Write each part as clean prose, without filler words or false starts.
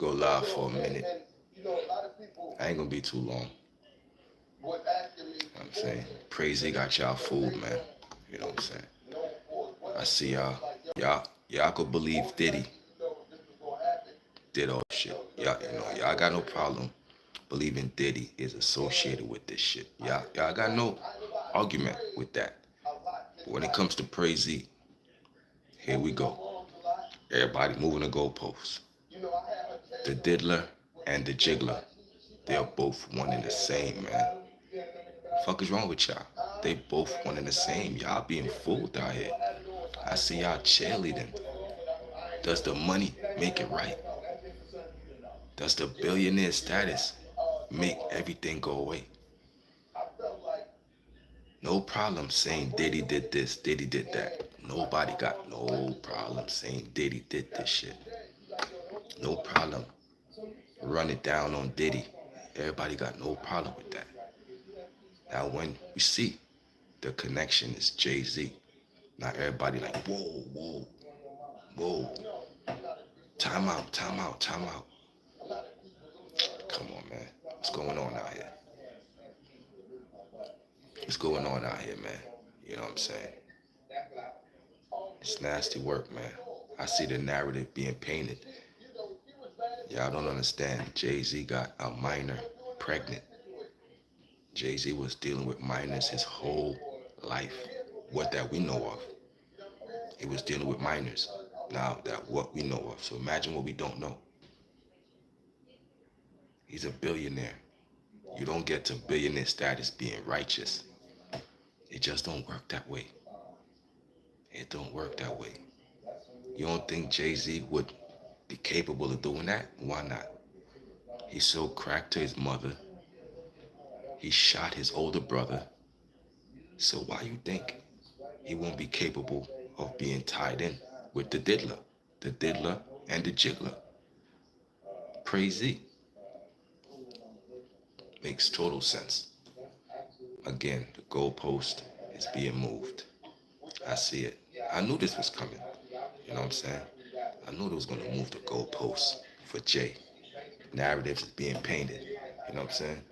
go live for a minute. I ain't gonna be too long. I'm saying, Crazy got y'all food, man. You know what I'm saying? I see y'all. Y'all could believe Diddy did all this shit. Y'all got no problem believing Diddy is associated with this shit. Y'all got no argument with that. But when it comes to Crazy, here we go. Everybody moving the goalposts. The diddler and the jiggler, they're both one and the same, man. Fuck is wrong with y'all? They both one and the same. Y'all being fooled out here. I see y'all cheerleading. Does the money make it right? Does the billionaire status make everything go away? No problem saying Diddy did this, Diddy did that. Nobody got no problem saying Diddy did this shit. No problem. Run it down on Diddy. Everybody got no problem with that. Now when we see the connection is Jay-Z, now everybody like, whoa, whoa, whoa. Time out, time out, time out. Come on, man. What's going on out here? What's going on out here, man? You know what I'm saying? It's nasty work, man. I see the narrative being painted. Y'all don't understand. Jay-Z got a minor pregnant. Jay-Z was dealing with minors his whole life. What that we know of. He was dealing with minors. Now that what we know of. So imagine what we don't know. He's a billionaire. You don't get to billionaire status being righteous. It just don't work that way. It don't work that way. You don't think Jay-Z would be capable of doing that? Why not? He sold crack to his mother. He shot his older brother. So why you think he won't be capable of being tied in with the diddler and the jiggler? Crazy. Makes total sense. Again, the goalpost is being moved. I see it. I knew this was coming. You know what I'm saying? I knew they was gonna move the goalposts for Jay. Narratives is being painted. You know what I'm saying?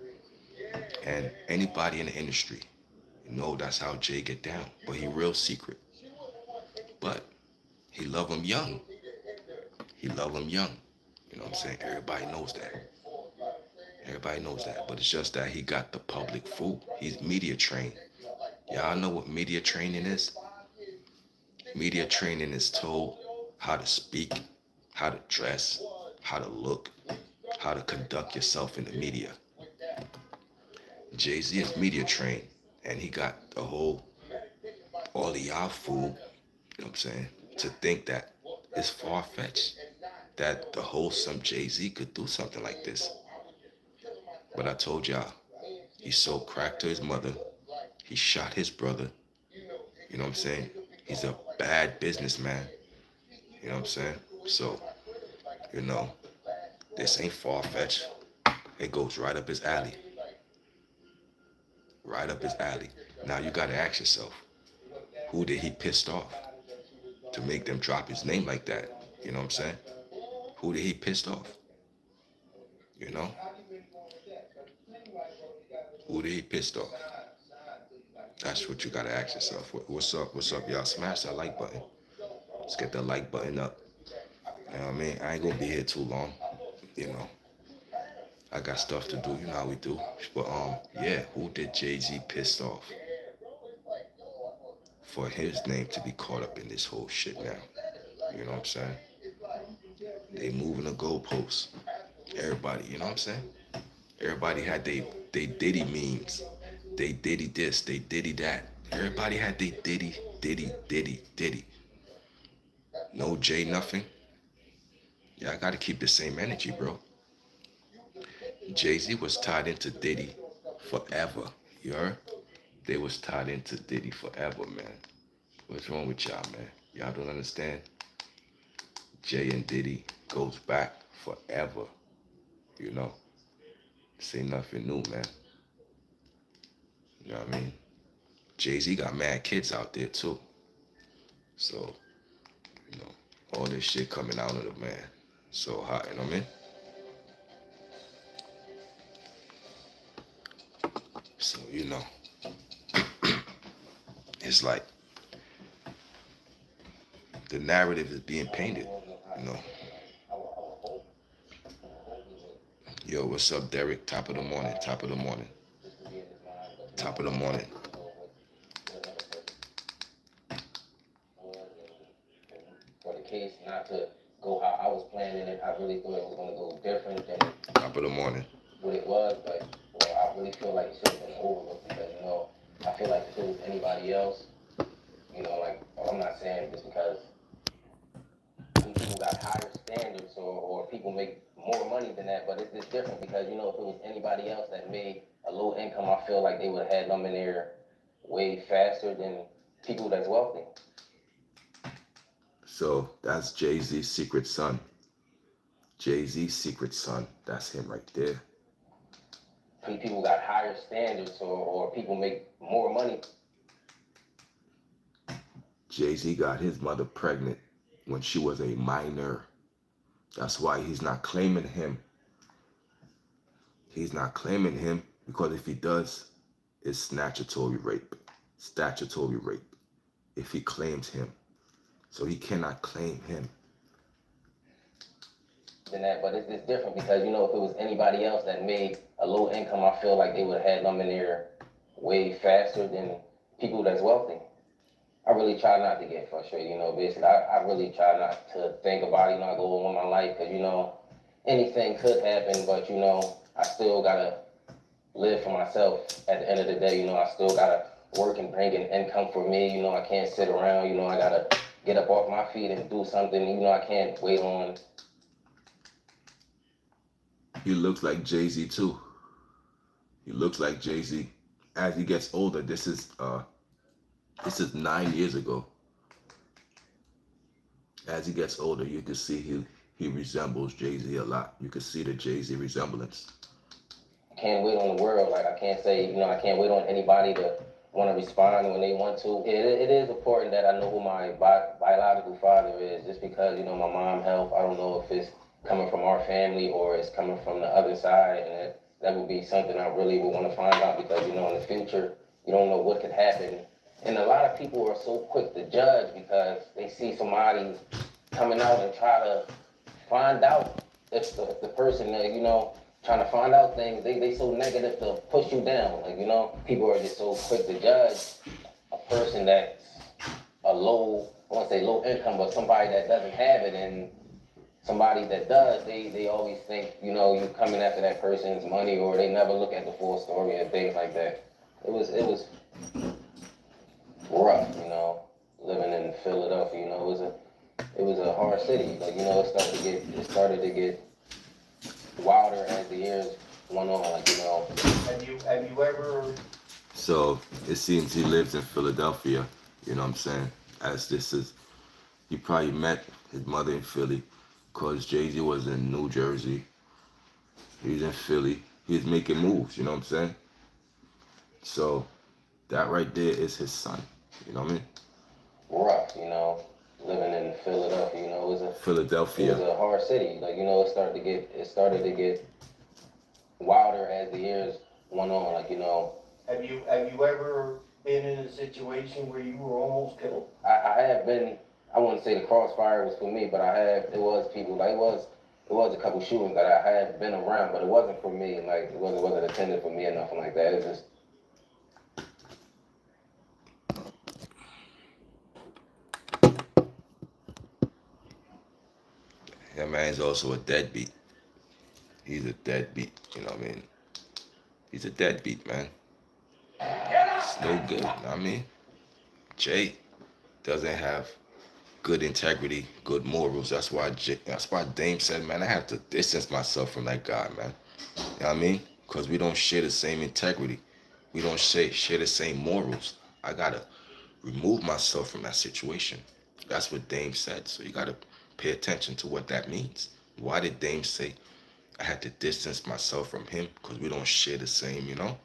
And anybody in the industry, you know that's how Jay get down. But he real secret. But he love him young. He love him young. You know what I'm saying? Everybody knows that. Everybody knows that. But it's just that he got the public fooled. He's media trained. Y'all know what media training is? Media training is told how to speak, how to dress, how to look, how to conduct yourself in the media. Jay-Z is media trained, and he got the whole, all of y'all fool, you know what I'm saying, to think that it's far-fetched that the wholesome Jay-Z could do something like this. But I told y'all, he sold crack to his mother, he shot his brother, you know what I'm saying? He's a bad businessman, you know what I'm saying? So, you know, this ain't far-fetched. It goes right up his alley. Right up his alley. Now you gotta ask yourself, who did he piss off to make them drop his name like that? You know what I'm saying? Who did he piss off? You know? Who did he piss off? That's what you gotta ask yourself. What's up? What's up, y'all? Smash that like button. Let's get that like button up. You know what I mean? I ain't gonna be here too long. You know, I got stuff to do. You know how we do. But yeah, who did Jay-Z piss off for his name to be caught up in this whole shit now? You know what I'm saying? They moving the goalposts. Everybody, you know what I'm saying? Everybody had they Diddy memes. They Diddy this, they Diddy that. Everybody had they Diddy, Diddy, Diddy, Diddy. No Jay nothing. Yeah, I gotta keep the same energy, bro. Jay-Z was tied into Diddy forever. You heard? They was tied into Diddy forever, man. What's wrong with y'all, man? Y'all don't understand? Jay and Diddy goes back forever. You know? This ain't nothing new, man. You know what I mean? Jay-Z got mad kids out there too. So, you know, all this shit coming out of the man. So hot, you know what I mean? know, it's like the narrative is being painted, you know. Yo, what's up, Derek? Top of the morning, top of the morning, top of the morning. For the case not to go how I was planning it, I really thought it was going to go different than top of the morning what it was, but I really feel like it should have been overlooked because, you know, I feel like if it was anybody else, you know, like, I'm not saying just because people got higher standards or people make more money than that, but it's just different because, you know, if it was anybody else that made a low income, I feel like they would have had them in there way faster than people that's wealthy. So that's Jay-Z's secret son. Jay-Z's secret son. That's him right there. People got higher standards or people make more money. Jay-Z got his mother pregnant when she was a minor. That's why he's not claiming him. He's not claiming him because if he does, it's statutory rape. Statutory rape if he claims him. So he cannot claim him. Than that, but it's different because, you know, if it was anybody else that made a low income, I feel like they would have had them in there way faster than people that's wealthy. I really try not to get frustrated, you know, basically. I really try not to think about it, you know, I go on my life because, you know, anything could happen, but, you know, I still got to live for myself at the end of the day, you know, I still got to work and bring an income for me, you know, I can't sit around, you know, I got to get up off my feet and do something, you know, I can't wait on. He looks like Jay-Z too. He looks like Jay-Z. As he gets older, this is 9 years ago. As he gets older, you can see he resembles Jay-Z a lot. You can see the Jay-Z resemblance. Can't wait on the world. Like, I can't say, you know, I can't wait on anybody to want to respond when they want to. It is important that I know who my biological father is, just because, you know, my mom's health, I don't know if it's coming from our family or it's coming from the other side, and that would be something I really would want to find out because, you know, in the future, you don't know what could happen. And a lot of people are so quick to judge because they see somebody coming out and try to find out if the person that, you know, trying to find out things, they so negative to push you down. Like, you know, people are just so quick to judge a person that's a low, I won't say low income, but somebody that doesn't have it, and somebody that does, they always think, you know, you coming after that person's money, or they never look at the full story and things like that. It was rough, you know, living in Philadelphia. You know, it was a hard city. Like, you know, it started to get wilder as the years went on. Like, you know. Have you ever? So it seems he lives in Philadelphia. You know what I'm saying? As this is, he probably met his mother in Philly, cause Jay-Z was in New Jersey. He was in Philly. He was making moves. You know what I'm saying? So that right there is his son. You know what I mean? Rough, you know, living in Philadelphia. You know, it was a hard city. Like, you know, it started to get wilder as the years went on. Like, you know. Have you ever been in a situation where you were almost killed? I have been. I wouldn't say the crossfire was for me, but it was people. Like, it was a couple shootings that I had been around, but it wasn't for me. Like, it wasn't intended for me or nothing like that. It just. That man's also a deadbeat. He's a deadbeat, you know what I mean? He's a deadbeat, man. It's no good, you know what I mean? Jay doesn't have good integrity, good morals. That's why Dame said, man, I have to distance myself from that guy, man. You know what I mean? Because we don't share the same integrity. We don't share the same morals. I gotta remove myself from that situation. That's what Dame said. So you gotta pay attention to what that means. Why did Dame say I had to distance myself from him? Because we don't share the same, you know?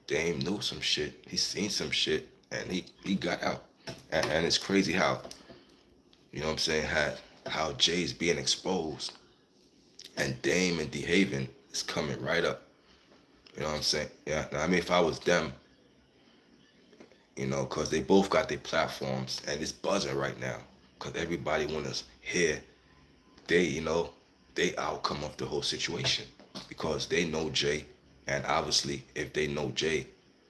Dame knew some shit. He seen some shit, and he got out. And it's crazy how, you know what I'm saying, how Jay's being exposed, and Dame and DeHaven is coming right up. You know what I'm saying? Yeah. I mean, if I was them, because they both got their platforms and it's buzzing right now. Because everybody want to hear they outcome of the whole situation. Because they know Jay. And obviously, if they know Jay,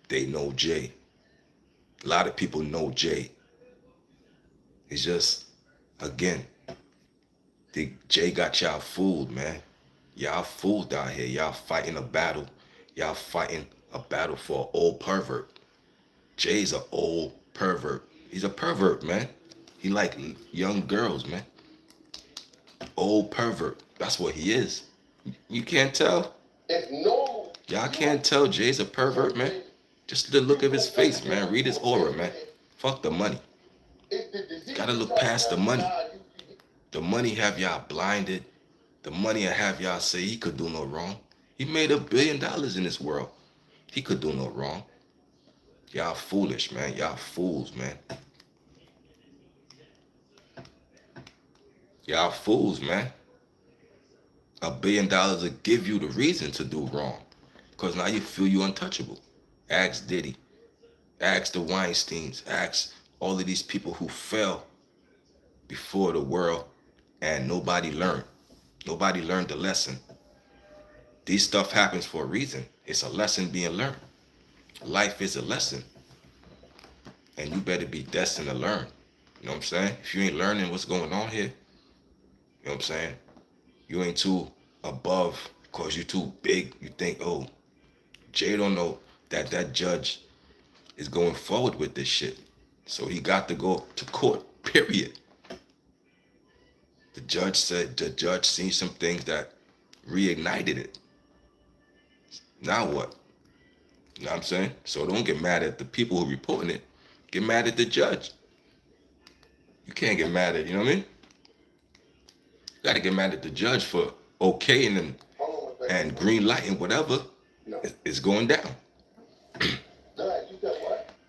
they know Jay. A lot of people know Jay. It's just, again, Jay got y'all fooled, man. Y'all fooled out here. Y'all fighting a battle. Y'all fighting a battle for an old pervert. Jay's an old pervert. He's a pervert, man. He like young girls, man. Old pervert. That's what he is. You can't tell? Y'all can't tell Jay's a pervert, man? Just the look of his face, man. Read his aura, man. Fuck the money. Gotta look past the money. The money have y'all blinded. The money I have y'all say he could do no wrong. He made $1 billion in this world. He could do no wrong. Y'all foolish, man. Y'all fools, man. Y'all fools, man. $1 billion will give you the reason to do wrong. Because now you feel you untouchable. Ask Diddy. Ask the Weinsteins. Ask all of these people who fell before the world and nobody learned. Nobody learned the lesson. These stuff happens for a reason. It's a lesson being learned. Life is a lesson. And you better be destined to learn. You know what I'm saying? If you ain't learning what's going on here, you know what I'm saying? You ain't too above because you too big. You think, oh, Jay don't know that that judge is going forward with this shit. So he got to go to court, period. The judge seen some things that reignited it. Now what? You know what I'm saying? So don't get mad at the people who reporting it. Get mad at the judge. You can't get mad at, you know what I mean? You gotta get mad at the judge for okaying and green lighting whatever is going down.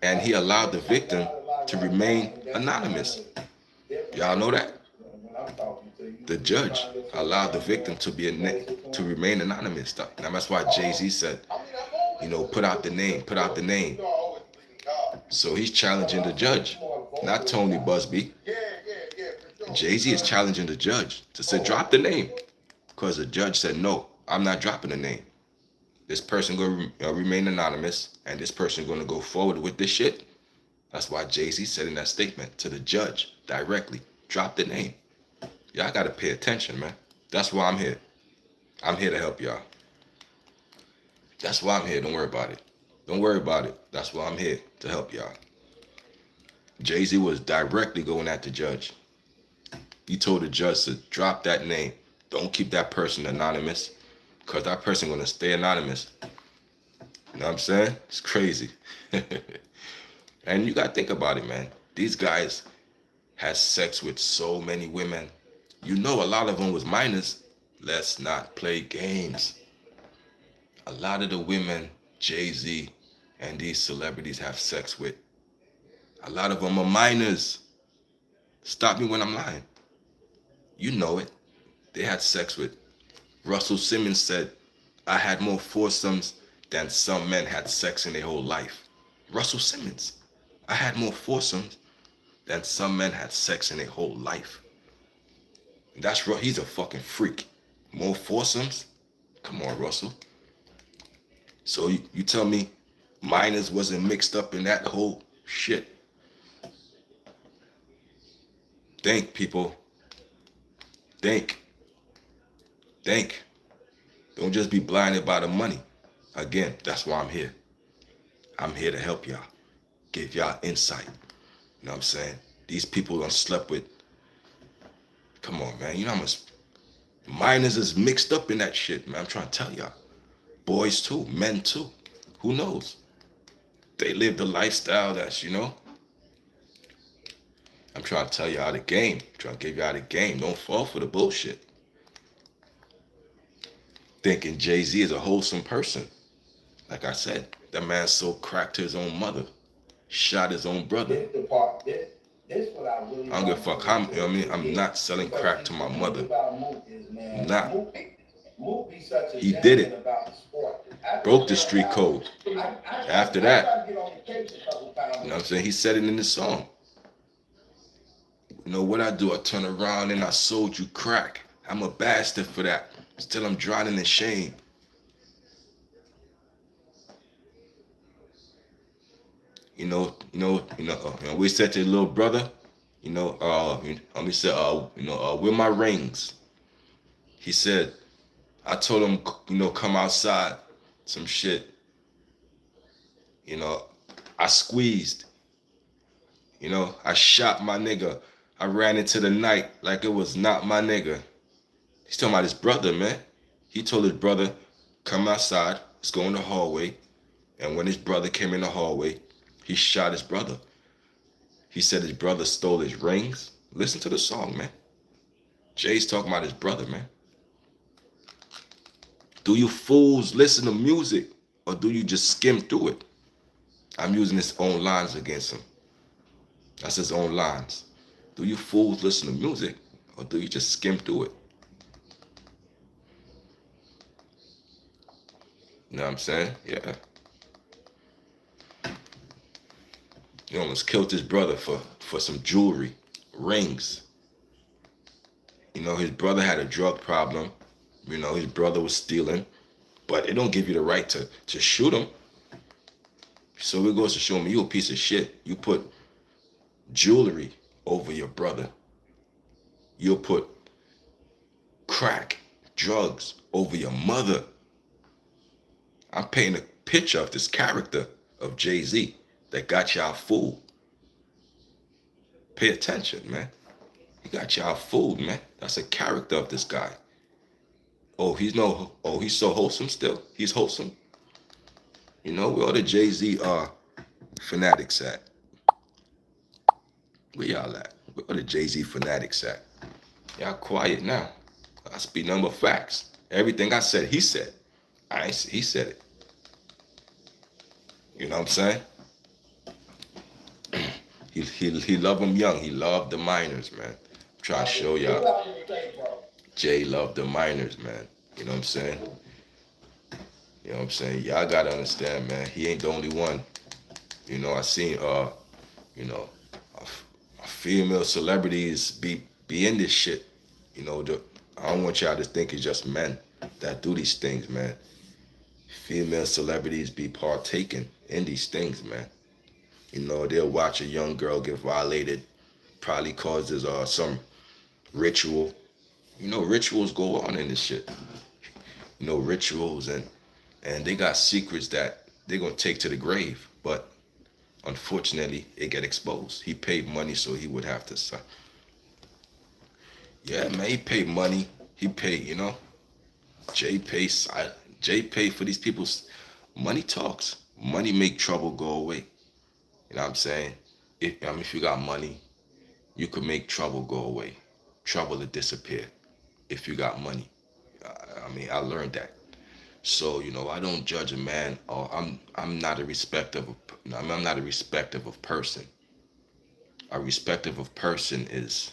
And he allowed the victim to remain anonymous. Y'all know that? The judge allowed the victim to remain anonymous. Now that's why Jay-Z said, put out the name, put out the name. So he's challenging the judge, not Tony Busby. Jay-Z is challenging the judge to say, drop the name. Because the judge said, no, I'm not dropping the name. This person going to remain anonymous, and this person going to go forward with this shit. That's why Jay-Z said in that statement to the judge directly, drop the name. Y'all got to pay attention, man. That's why I'm here. I'm here to help y'all. That's why I'm here. Don't worry about it. Don't worry about it. That's why I'm here, to help y'all. Jay-Z was directly going at the judge. He told the judge to drop that name. Don't keep that person anonymous, because that person going to stay anonymous. You know what I'm saying? It's crazy. And you got to think about it, man. These guys had sex with so many women. A lot of them was minors. Let's not play games. A lot of the women Jay-Z and these celebrities have sex with, a lot of them are minors. Stop me when I'm lying. You know it. They had sex with. Russell Simmons said, I had more foursomes than some men had sex in their whole life. Russell Simmons. I had more foursomes than some men had sex in their whole life. He's a fucking freak. More foursomes? Come on, Russell. So you tell me minors wasn't mixed up in that whole shit? Think, people. Think. Don't just be blinded by the money. Again, that's why I'm here. I'm here to help y'all. Give y'all insight. You know what I'm saying? These people done slept with. Come on, man. You know how much minors is mixed up in that shit, man. I'm trying to tell y'all. Boys too, men too. Who knows? They live the lifestyle that's, I'm trying to tell y'all the game. I'm trying to give y'all the game. Don't fall for the bullshit. Thinking Jay-Z is a wholesome person. Like I said, that man sold crack to his own mother. Shot his own brother. I don't give a fuck how, I'm not selling crack to my mother. I'm not. He did it. Broke the street code. After that, you know what I'm saying? He said it in the song. You know what I do? I turn around and I sold you crack. I'm a bastard for that. Still I'm drowning in shame. We said to the little brother, we said, where my rings? He said, I told him, come outside, some shit. I squeezed, I shot my nigga. I ran into the night like it was not my nigga. He's talking about his brother, man. He told his brother, come outside, let's go in the hallway. And when his brother came in the hallway, he shot his brother. He said his brother stole his rings. Listen to the song, man. Jay's talking about his brother, man. Do you fools listen to music or do you just skim through it? I'm using his own lines against him. That's his own lines. Do you fools listen to music or do you just skim through it? You know what I'm saying? Yeah. He almost killed his brother for some jewelry, rings. His brother had a drug problem. His brother was stealing. But it don't give you the right to shoot him. So it goes to show me you a piece of shit. You put jewelry over your brother. You'll put crack, drugs over your mother. I'm painting a picture of this character of Jay-Z that got y'all fooled. Pay attention, man. He got y'all fooled, man. That's a character of this guy. He's so wholesome still. He's wholesome. Where all the Jay-Z fanatics at? Where y'all at? Where all the Jay-Z fanatics at? Y'all quiet now. I speak number facts. Everything I said, he said. I ain't say he said it. You know what I'm saying? He loved them young. He loved the minors, man. I'm trying to show y'all. Jay loved the minors, man. You know what I'm saying? You know what I'm saying? Y'all gotta understand, man. He ain't the only one. I seen female celebrities be in this shit. I don't want y'all to think it's just men that do these things, man. Female celebrities be partaking in these things, man. They'll watch a young girl get violated, probably causes some ritual. Rituals go on in this shit. Rituals and they got secrets that they're gonna take to the grave. But unfortunately, it get exposed. He paid money, so he would have to sign. Yeah, man, he paid money. He paid, Jay paid for these people's money talks. Money make trouble go away. You know what I'm saying? If you got money, you could make trouble go away. Trouble to disappear if you got money. I learned that. So I don't judge a man. Or I'm not a respecter of. I'm not a respecter of person. A respecter of person is,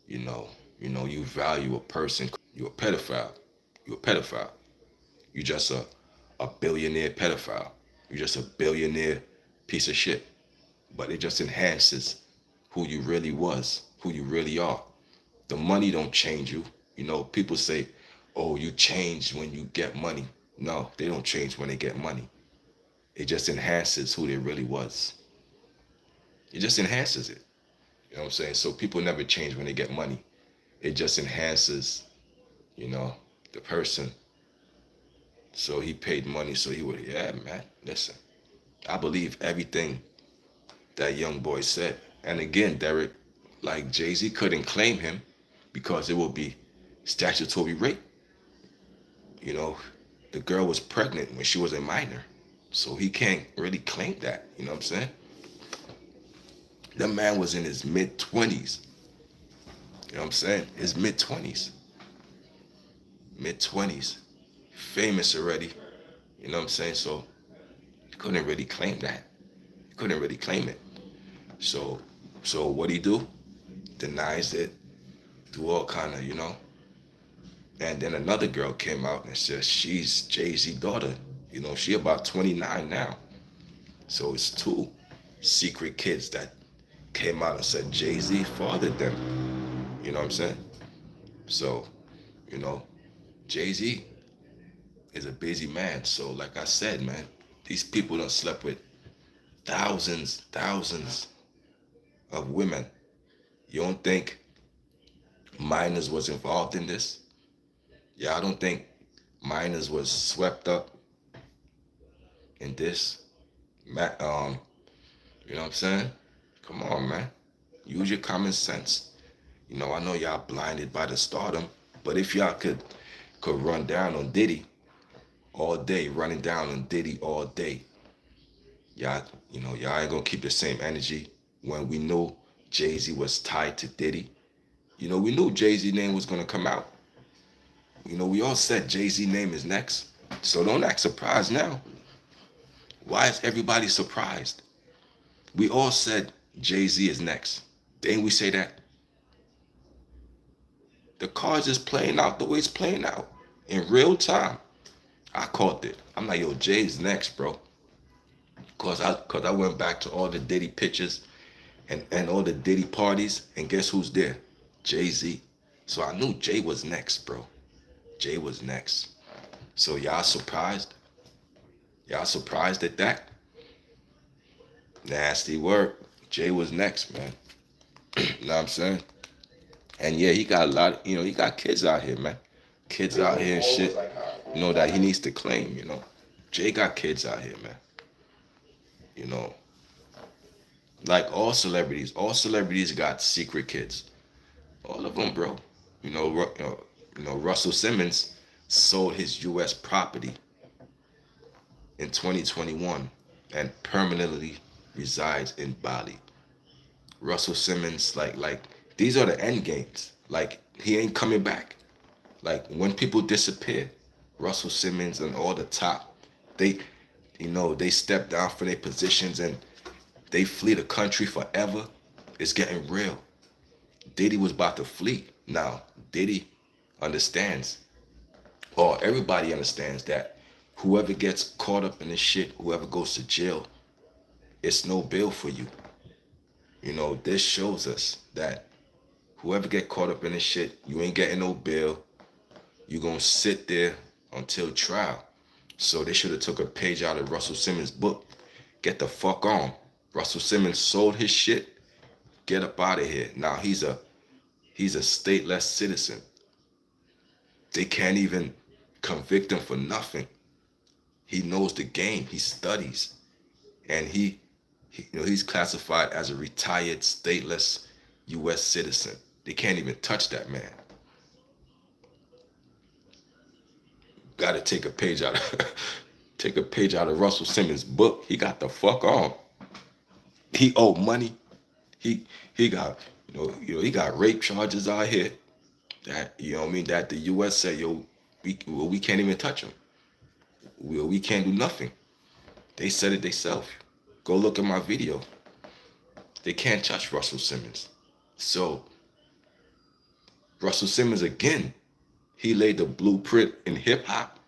you value a person. You're a pedophile. You're a pedophile. You're just a billionaire pedophile. You're just a billionaire piece of shit. But it just enhances who you really was, who you really are. The money don't change you. People say, oh, you change when you get money. No, they don't change when they get money. It just enhances who they really was. It just enhances it. You know what I'm saying? So people never change when they get money. It just enhances, the person. So he paid money, so he would, yeah, man, listen. I believe everything that young boy said. And again, Derek, like Jay-Z couldn't claim him because it would be statutory rape. The girl was pregnant when she was a minor. So he can't really claim that. You know what I'm saying? That man was in his mid-20s. You know what I'm saying? His mid-20s. Mid-20s. Famous already. You know what I'm saying? So he couldn't really claim that. He couldn't really claim it. So what he do? Denies it. Do all kind of, And then another girl came out and said she's Jay-Z daughter. She about 29 now. So it's two secret kids that came out and said Jay-Z fathered them. You know what I'm saying? So, you know, Jay-Z is a busy man. So like I said, man, these people done slept with thousands of women. You don't think minors was involved in this? Yeah, I don't think minors was swept up in this. You know what I'm saying? Come on, man. Use your common sense. I know y'all blinded by the stardom, but if y'all could run down on Diddy all day, running down on Diddy all day, y'all, y'all ain't gonna keep the same energy when we knew Jay-Z was tied to Diddy. We knew Jay-Z name was gonna come out. We all said Jay-Z name is next. So don't act surprised now. Why is everybody surprised? We all said Jay-Z is next. Didn't we say that? The cards is playing out the way it's playing out in real time. I called it. I'm like, yo, Jay's next, bro. Cause I went back to all the Diddy pictures and all the Diddy parties, and guess who's there? Jay-Z. So I knew Jay was next, bro. Jay was next. So y'all surprised? Y'all surprised at that? Nasty work. Jay was next, man. You know what I'm saying? And yeah, he got a lot, he got kids out here, man. Kids out here and shit, that he needs to claim. Jay got kids out here, man. You know, like all celebrities got secret kids. All of them, bro. Russell Simmons sold his U.S. property in 2021 and permanently resides in Bali. Russell Simmons, like these are the end games. Like he ain't coming back. Like when people disappear, Russell Simmons and all the top, they step down from their positions and they flee the country forever. It's getting real. Diddy was about to flee. Now, Diddy understands, or everybody understands that whoever gets caught up in this shit, whoever goes to jail, it's no bail for you. This shows us that whoever get caught up in this shit, you ain't getting no bail. You gonna sit there until trial. So they should have took a page out of Russell Simmons' book. Get the fuck on. Russell Simmons sold his shit. Get up out of here. Now he's a stateless citizen. They can't even convict him for nothing. He knows the game. He studies, and he's classified as a retired stateless U.S. citizen. They can't even touch that man. Got to take a page out of Russell Simmons' book. He got the fuck on. He owed money. He got he got rape charges out here. That that the U.S. said we can't even touch him. We can't do nothing. They said it themselves. Go look at my video. They can't touch Russell Simmons. So Russell Simmons again, he laid the blueprint in hip hop.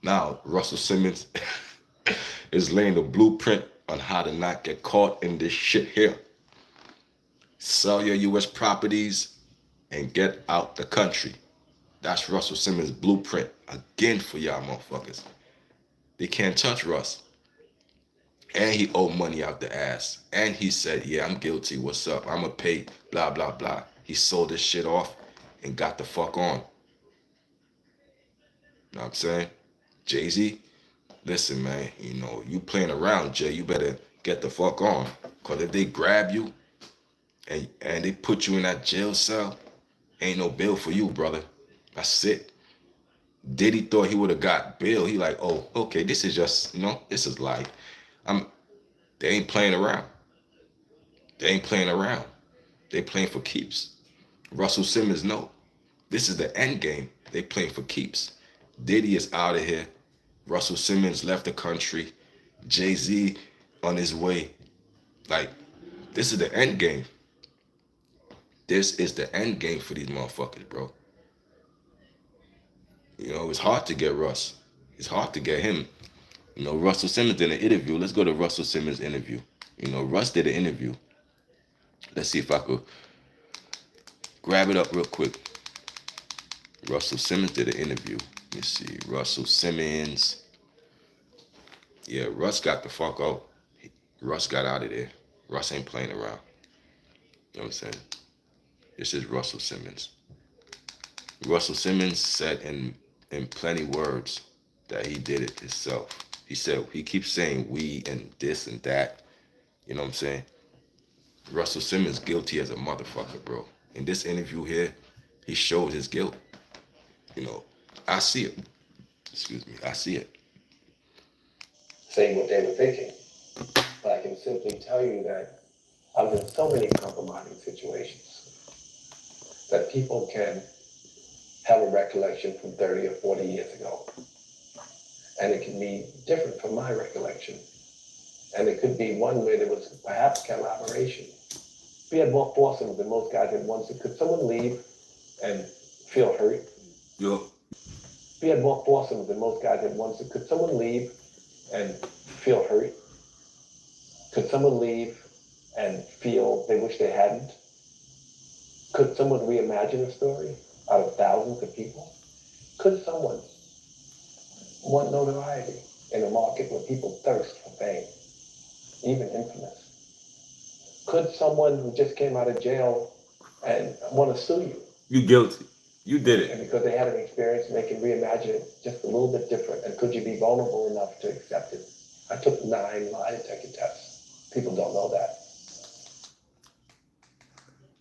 Now Russell Simmons is laying the blueprint on how to not get caught in this shit here. Sell your U.S. properties and get out the country. That's Russell Simmons' blueprint again for y'all motherfuckers. They can't touch Russ. And he owed money out the ass. And he said, yeah, I'm guilty. What's up? I'm going to pay, blah, blah, blah. He sold this shit off and got the fuck on. You know what I'm saying? Jay-Z, listen, man, you playing around, Jay. You better get the fuck on. Because if they grab you and they put you in that jail cell, ain't no bail for you, brother. That's it. Diddy thought he would have got bail. He like, oh, okay, this is just, this is like, they ain't playing around. They ain't playing around. They playing for keeps. Russell Simmons, no. This is the end game. They playing for keeps. Diddy is out of here. Russell Simmons left the country. Jay-Z on his way. Like, this is the end game. This is the end game for these motherfuckers, bro. it's hard to get Russ. It's hard to get him. Russell Simmons did an interview. Let's go to Russell Simmons' interview. Russ did an interview. Let's see if I could grab it up real quick. Russell Simmons did an interview. Let me see. Russell Simmons. Yeah, Russ got the fuck out. Russ got out of there. Russ ain't playing around. You know what I'm saying? This is Russell Simmons. Russell Simmons said in plenty words that he did it himself. He said, he keeps saying we and this and that. You know what I'm saying? Russell Simmons guilty as a motherfucker, bro. In this interview here, he showed his guilt. I see it. Excuse me, I see it. Saying what they were thinking. But I can simply tell you that I was in so many compromising situations that people can have a recollection from 30 or 40 years ago. And it can be different from my recollection. And it could be one where there was perhaps collaboration. We had more foursomes than most guys at once. Could someone leave and feel hurt? Yo. We had more foursomes than most guys at once. Could someone leave and feel hurt? Could someone leave and feel they wish they hadn't? Could someone reimagine a story out of thousands of people? Could someone want notoriety in a market where people thirst for fame, even infamous? Could someone who just came out of jail and want to sue you? You guilty. You did it. And because they had an experience, they can reimagine it just a little bit different. And could you be vulnerable enough to accept it? I took 9 lie detector tests. People don't know that.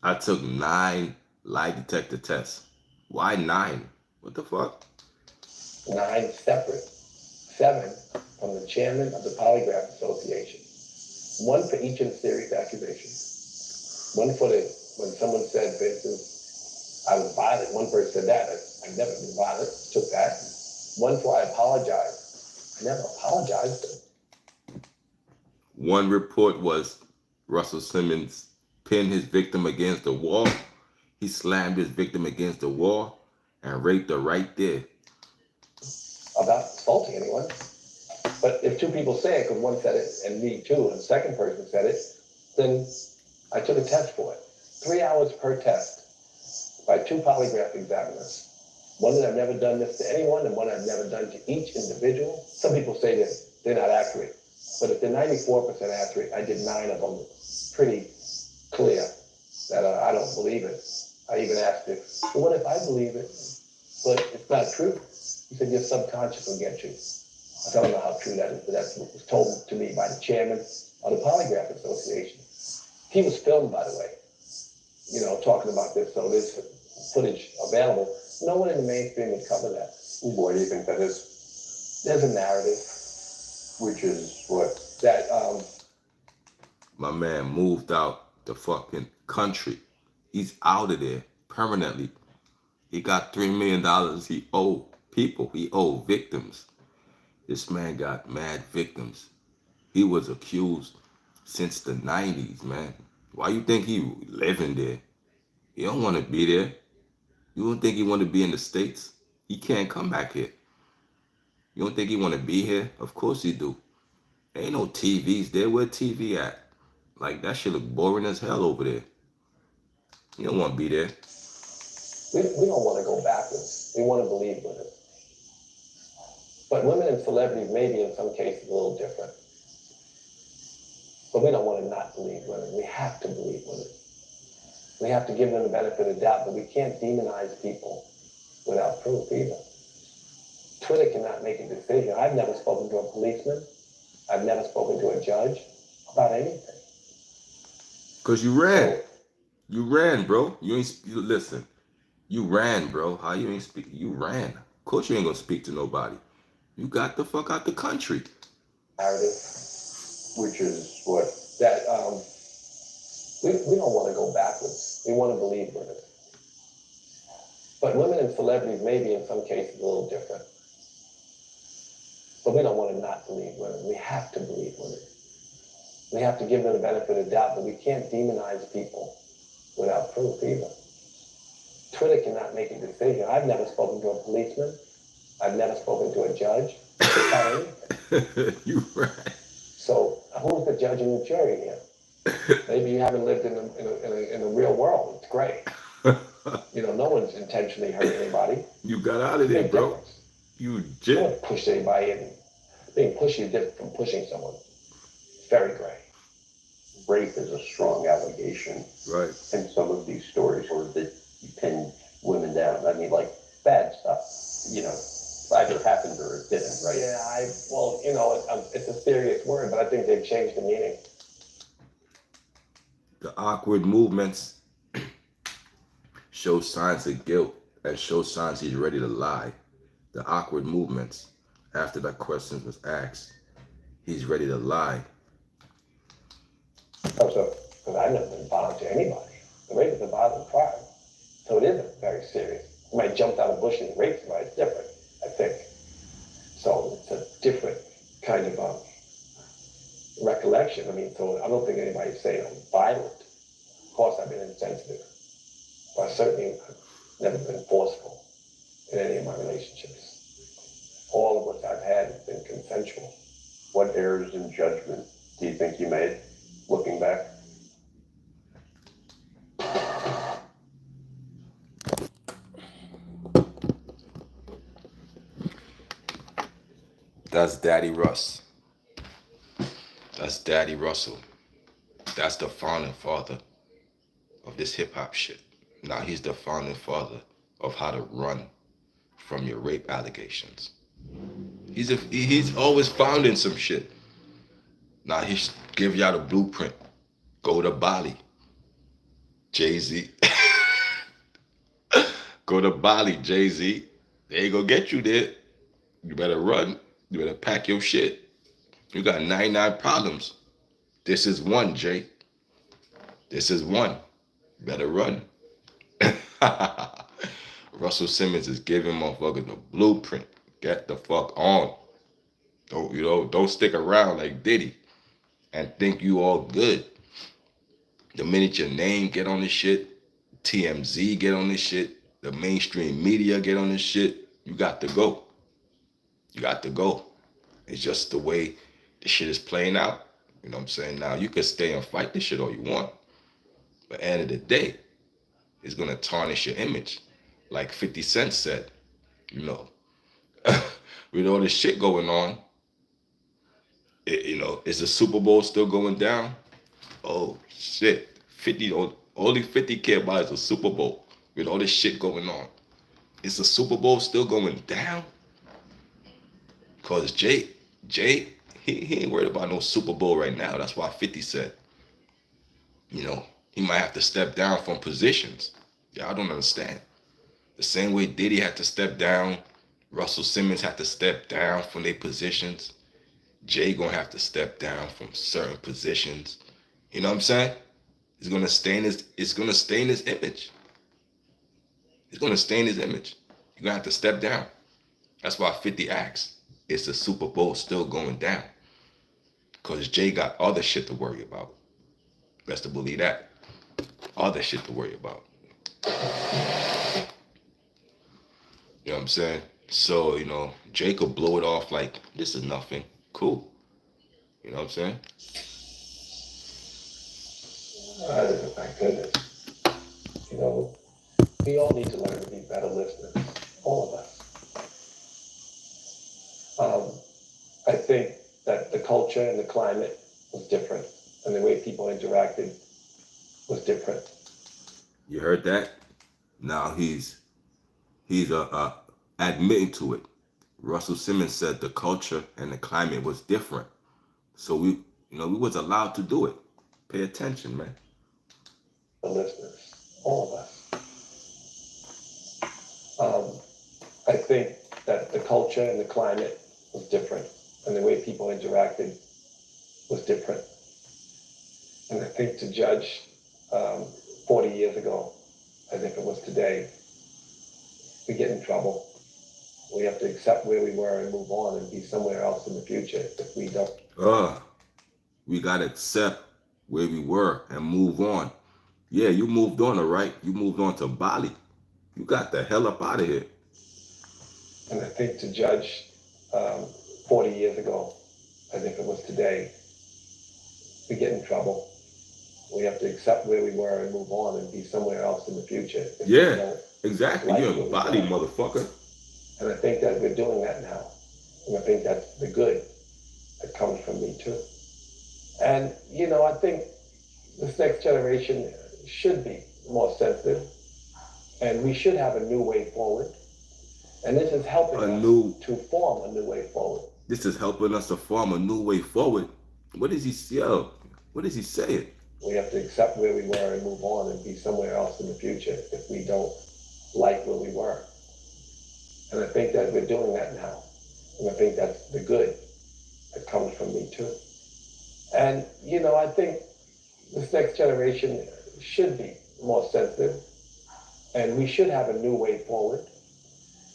I took 9 lie detector tests. Why 9? What the fuck? 9 separate. 7 from the chairman of the Polygraph Association. 1 for each of the serious accusations. 1 for when someone said, for instance, I was violent. One person said that. I've never been violent. Took that. 1 for I apologized. I never apologized. 1 report was Russell Simmons pinned his victim against the wall. He slammed his victim against the wall and raped her right there. About assaulting anyone. But if 2 people say it, because one said it and me too, and the second person said it, then I took a test for it. 3 hours per test by 2 polygraph examiners. One that I've never done this to anyone and one I've never done to each individual. Some people say that they're not accurate. But if they're 94% accurate, I did 9 of them pretty clear that I don't believe it. I even asked if, well, what if I believe it, but it's not true? He said, your subconscious will get you. I don't know how true that is, but that's what was told to me by the chairman of the Polygraph Association. He was filmed, by the way, talking about this, so there's footage available. No one in the mainstream would cover that. Why do you think that is? There's a narrative. Which is what? That, My man moved out the fucking country. He's out of there permanently. He got $3 million he owed people. He owed victims. This man got mad victims. He was accused since the 90s, man. Why you think he living there? He don't want to be there. You don't think he want to be in the States? He can't come back here. You don't think he want to be here? Of course he do. Ain't no TVs there. Where TV at? Like, that shit look boring as hell over there. You don't want to be there. we don't want to go backwards. We want to believe with it. But women and celebrities may be in some cases a little different. But we don't want to not believe women. We have to believe women. We have to give them the benefit of the doubt, but we can't demonize people without proof either. Twitter cannot make a decision. I've never spoken to a policeman. I've never spoken to a judge about anything. Because you ran. You ran, bro. Listen. You ran, bro. How you ain't speak? You ran. Of course you ain't going to speak to nobody. You got the fuck out the country. Narrative. Which is what? That we don't want to go backwards. We want to believe with it. But women and celebrities may be in some cases a little different. But we don't want to not believe women. We have to believe women. We have to give them the benefit of the doubt, but we can't demonize people without proof either. Twitter cannot make a decision. I've never spoken to a policeman. I've never spoken to a judge about anything. You right. So who's the judge and the jury here? Maybe you haven't lived in the real world. It's great. No one's intentionally hurt anybody. You got out of there, Big bro. difference. You No jit. one pushed anybody in. Being pushy is different from pushing someone. It's very gray. Rape is a strong allegation. Right. And some of these stories where that you pin women down. I mean, like bad stuff. Either happened or it didn't, right? Yeah, it's a serious word, but I think they've changed the meaning. The awkward movements show signs of guilt and show signs he's ready to lie. The awkward movements after that question was asked, he's ready to lie. Because I've never been violent to anybody. The rape is a violent crime. So it isn't very serious. You might jump out of a bush and rape somebody. It's different, I think. So it's a different kind of recollection. So I don't think anybody's saying I'm violent. Of course, I've been insensitive. But I certainly have never been forceful in any of my relationships. All of what I've had has been consensual. What errors in judgment do you think you made, looking back? That's Daddy Russ. That's Daddy Russell. That's the founding father of this hip hop shit. Now he's the founding father of how to run from your rape allegations. He's always founding some shit. Now he give y'all the blueprint. Go to Bali. Jay-Z. Go to Bali, Jay-Z. They ain't gonna get you there. You better run. You better pack your shit. You got 99 problems. This is one, Jay. This is one. You better run. Russell Simmons is giving motherfuckers the blueprint. Get the fuck on. Don't stick around like Diddy and think you all good. The minute your name get on this shit, TMZ get on this shit, the mainstream media get on this shit, you got to go. You got to go. It's just the way the shit is playing out. You know what I'm saying? Now, you can stay and fight this shit all you want. But at the end of the day, it's going to tarnish your image. Like 50 Cent said, with all this shit going on, is the Super Bowl still going down? Oh, shit. Only 50 care about is the Super Bowl with all this shit going on. Is the Super Bowl still going down? Because Jay, he ain't worried about no Super Bowl right now. That's why 50 said, he might have to step down from positions. Y'all don't understand. The same way Diddy had to step down, Russell Simmons had to step down from their positions. Jay gonna have to step down from certain positions. You know what I'm saying? It's gonna stain his image. It's gonna stain his image. You're gonna have to step down. That's why 50 asks, is the Super Bowl still going down? Because Jay got other shit to worry about. Best to believe that. Other shit to worry about. You know what I'm saying? So, Jay could blow it off like, this is nothing. Cool. You know what I'm saying? My goodness. We all need to learn to be better listeners. All of us. I think that the culture and the climate was different, and the way people interacted was different. You heard that? Now he's admitting to it. Russell Simmons said the culture and the climate was different. So we was allowed to do it. Pay attention, man. The listeners, all of us. I think that the culture and the climate was different, and the way people interacted was different. And I think to judge 40 years ago as if it was today, we get in trouble. We have to accept where we were and move on and be somewhere else in the future if we don't. We got to accept where we were and move on. Yeah, you moved on, all right? You moved on to Bali. You got the hell up out of here. And I think to judge 40 years ago, as if it was today, we get in trouble. We have to accept where we were and move on and be somewhere else in the future. Yeah, exactly. Like You where we embody, were. motherfucker. And I think that we're doing that now. And I think that's the good that comes from me too. And, I think this next generation should be more sensitive, and we should have a new way forward. And this is helping us to form a new way forward. This is helping us to form a new way forward. What is he, yo? What is he saying? We have to accept where we were and move on and be somewhere else in the future if we don't like where we were. And I think that we're doing that now. And I think that's the good that comes from me too. And, I think this next generation should be more sensitive, and we should have a new way forward.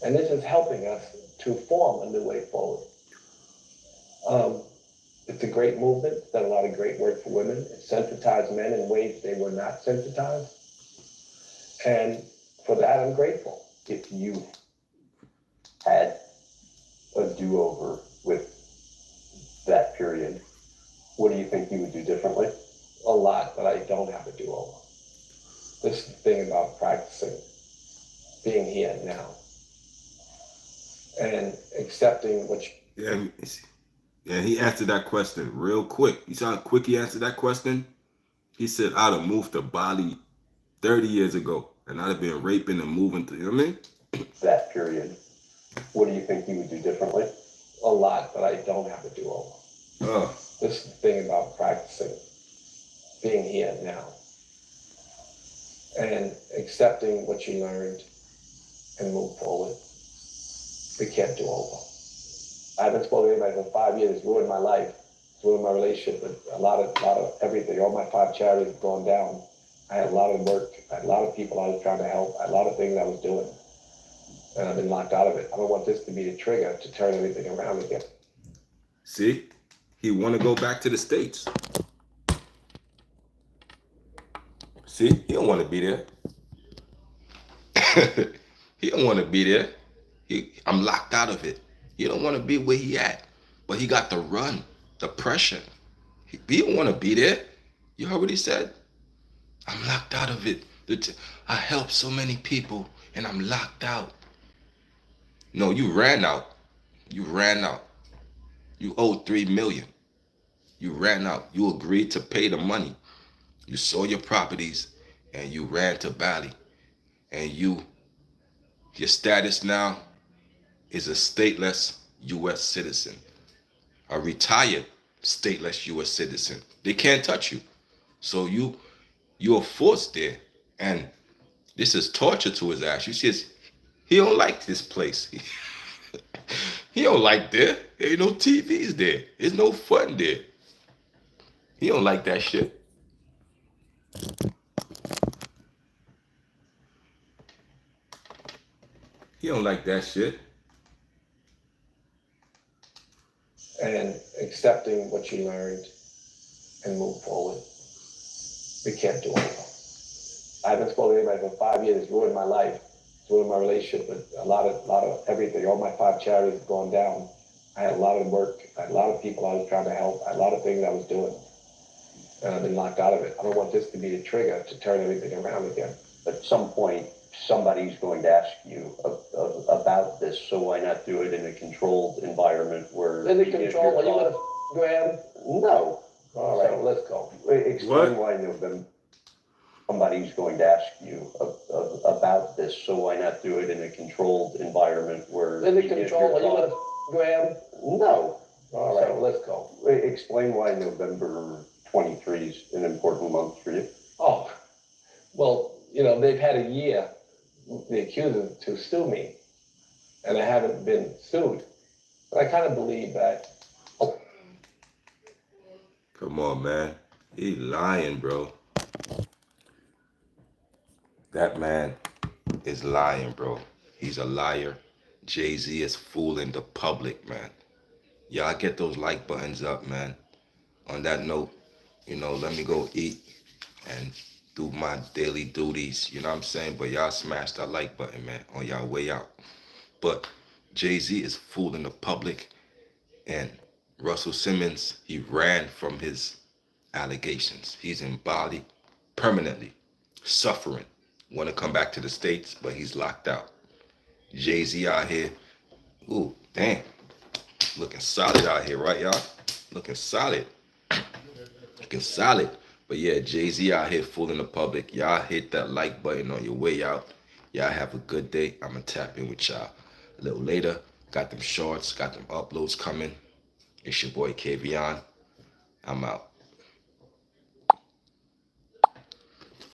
And this is helping us to form a new way forward. It's a great movement. It's done a lot of great work for women. It sensitized men in ways they were not sensitized. And for that, I'm grateful. If you had a do-over with that period, what do you think you would do differently? A lot, but I don't have a do-over. This thing about practicing, being here now, and accepting what you... Yeah, he answered that question real quick. You saw how quick he answered that question? He said, I'd have moved to Bali 30 years ago, and I'd have been raping and moving to, you know what I mean? That period, what do you think you would do differently? A lot, but I don't have a do-over. This thing about practicing, being here now, and accepting what you learned and move forward. We can't do over. I haven't spoken to anybody for 5 years. It's ruined my life. It's ruined my relationship with a lot of everything. All my 5 charities have gone down. I had a lot of work. I had a lot of people I was trying to help. I had a lot of things I was doing. And I've been locked out of it. I don't want this to be the trigger to turn everything around again. See? He want to go back to the States. See? He don't want to be there. He don't want to be there. I'm locked out of it. He don't want to be where he at. But he got the run, the pressure. He don't want to be there. You heard what he said? I'm locked out of it. I helped so many people and I'm locked out. No, you ran out. You ran out. You owed $3 million. You ran out. You agreed to pay the money. You sold your properties and you ran to Bali. And your status now is a stateless U.S. citizen. A retired stateless U.S. citizen. They can't touch you. So you're forced there. And this is torture to his ass. You see, he don't like this place. He don't like there. There ain't no TVs there. There's no fun there. He don't like that shit. He don't like that shit. And accepting what you learned and move forward. We can't do over. I haven't spoken to anybody for 5 years. It's ruined my life. It's ruined my relationship with a lot of everything. All my 5 charities have gone down. I had a lot of work. I had a lot of people I was trying to help. I had a lot of things I was doing. And I've been locked out of it. I don't want this to be the trigger to turn everything around again. At some point, somebody's going to ask you about this, so why not do it in a controlled environment where... In the control, are you going to Graham? No. All right, let's go. Explain why November. Somebody's going to ask you about this, so why not do it in a controlled environment where... In the control, are you going to Graham? No. All right, let's go. Explain why November 23 is an important month for you. Oh, well, they've had a year, the accusers, to sue me, and I haven't been sued. But I kind of believe that. Come on, man. He lying, bro. That man is lying, bro. He's a liar. Jay-Z is fooling the public, man. Y'all get those like buttons up, man. On that note, let me go eat and do my daily duties. You know what I'm saying? But y'all smash that like button, man, on y'all way out. But Jay-Z is fooling the public, and Russell Simmons, he ran from his allegations. He's in Bali permanently, suffering. Want to come back to the States, but he's locked out. Jay-Z out here, ooh, damn, looking solid out here, right, y'all? Looking solid. Looking solid. But yeah, Jay-Z out here fooling the public. Y'all hit that like button on your way out. Y'all have a good day. I'm going to tap in with y'all a little later. Got them shorts, got them uploads coming. It's your boy Kavion. I'm out.